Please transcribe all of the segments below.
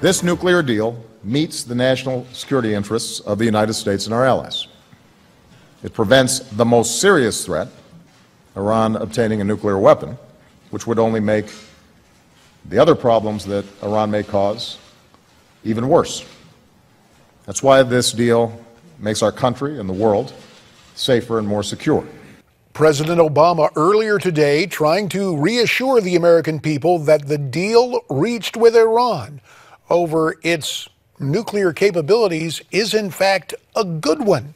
This nuclear deal meets the national security interests of the United States and our allies. It prevents the most serious threat, Iran obtaining a nuclear weapon, which would only make the other problems that Iran may cause even worse. That's why this deal makes our country and the world safer and more secure. President Obama earlier today trying to reassure the American people that the deal reached with Iran over its nuclear capabilities is in fact a good one.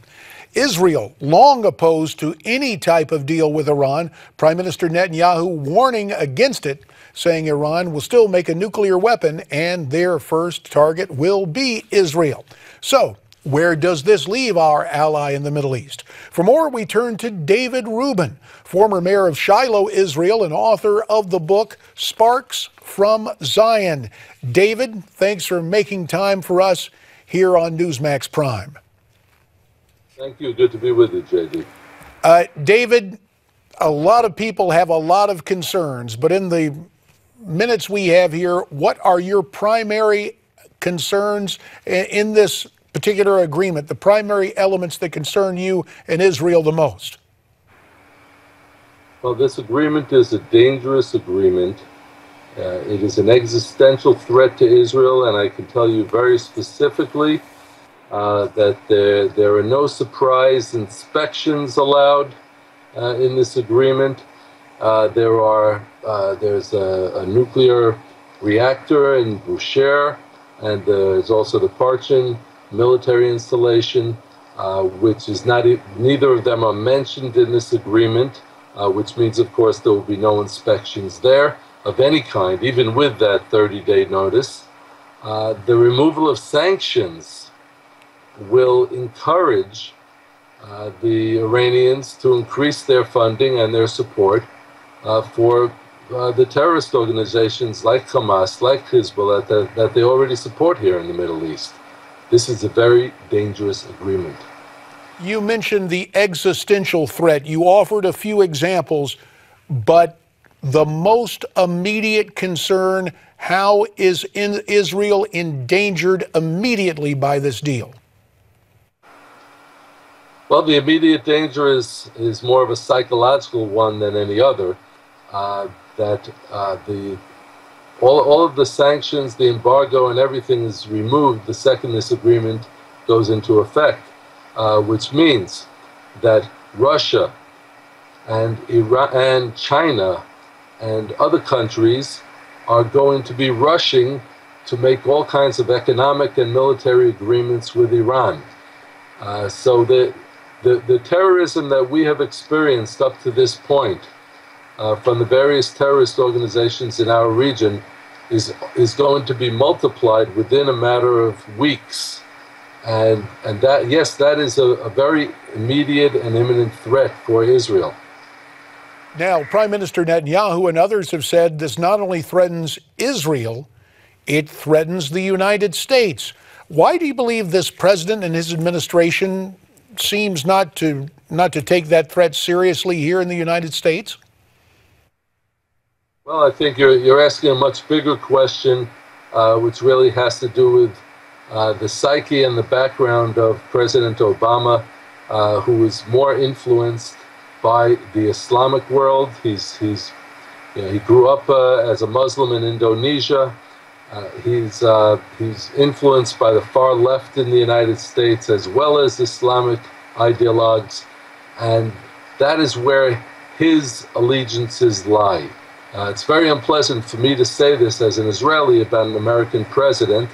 Israel, long opposed to any type of deal with Iran, Prime Minister Netanyahu warning against it, saying Iran will still make a nuclear weapon and their first target will be Israel. So, where does this leave our ally in the Middle East? For more, we turn to David Rubin, former mayor of Shiloh, Israel, and author of the book Sparks from Zion. David, thanks for making time for us here on Newsmax Prime. Thank you. Good to be with you, J.D. David, a lot of people have a lot of concerns, but in the minutes we have here, what are your primary concerns in this particular agreement, the primary elements that concern you and Israel the most? Well, this agreement is a dangerous agreement. It is an existential threat to Israel, and I can tell you very specifically that there are no surprise inspections allowed in this agreement. There's a nuclear reactor in Bushehr, and there's also the Parchin military installation, which is neither of them are mentioned in this agreement, which means, of course, there will be no inspections there of any kind, even with that 30-day notice. The removal of sanctions will encourage the Iranians to increase their funding and their support for the terrorist organizations like Hamas, like Hezbollah, that they already support here in the Middle East. This is a very dangerous agreement. You mentioned the existential threat. You offered a few examples, but the most immediate concern, how is Israel endangered immediately by this deal? Well, the immediate danger is more of a psychological one than any other. All of the sanctions, the embargo, and everything is removed the second this agreement goes into effect, which means that Russia and Iran and China and other countries are going to be rushing to make all kinds of economic and military agreements with Iran. So the terrorism that we have experienced up to this point from the various terrorist organizations in our region is going to be multiplied within a matter of weeks. And that, yes, that is a very immediate and imminent threat for Israel. Now, Prime Minister Netanyahu and others have said this not only threatens Israel, it threatens the United States. Why do you believe this president and his administration seems not to take that threat seriously here in the United States? Well, I think you're asking a much bigger question, which really has to do with the psyche and the background of President Obama, who is more influenced by the Islamic world. He grew up as a Muslim in Indonesia. He's influenced by the far left in the United States as well as Islamic ideologues, and that is where his allegiances lie. It's very unpleasant for me to say this as an Israeli about an American president,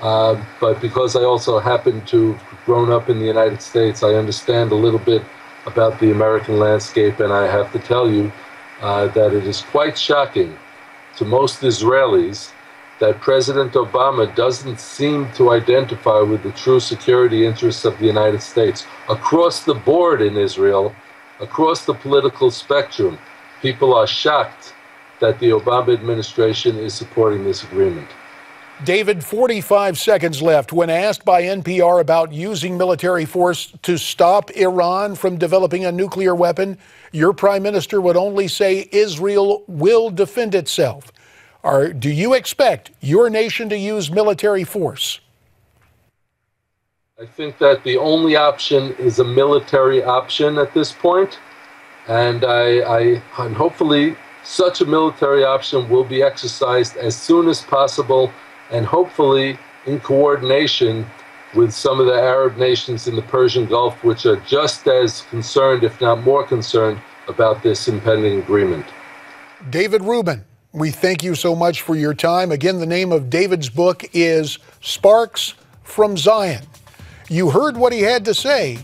but because I also happen to have grown up in the United States, I understand a little bit about the American landscape, and I have to tell you that it is quite shocking to most Israelis that President Obama doesn't seem to identify with the true security interests of the United States. Across the board in Israel, across the political spectrum, people are shocked that the Obama administration is supporting this agreement. David, 45 seconds left. When asked by NPR about using military force to stop Iran from developing a nuclear weapon, your prime minister would only say Israel will defend itself. Do you expect your nation to use military force? I think that the only option is a military option at this point, and and hopefully such a military option will be exercised as soon as possible, and hopefully in coordination with some of the Arab nations in the Persian Gulf, which are just as concerned, if not more concerned, about this impending agreement. David Rubin, we thank you so much for your time. Again, the name of David's book is Sparks from Zion. You heard what he had to say.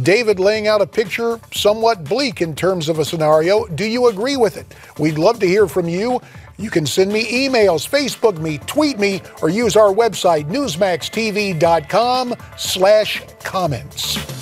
David laying out a picture somewhat bleak in terms of a scenario. Do you agree with it? We'd love to hear from you. You can send me emails, Facebook me, tweet me, or use our website, newsmaxtv.com/comments.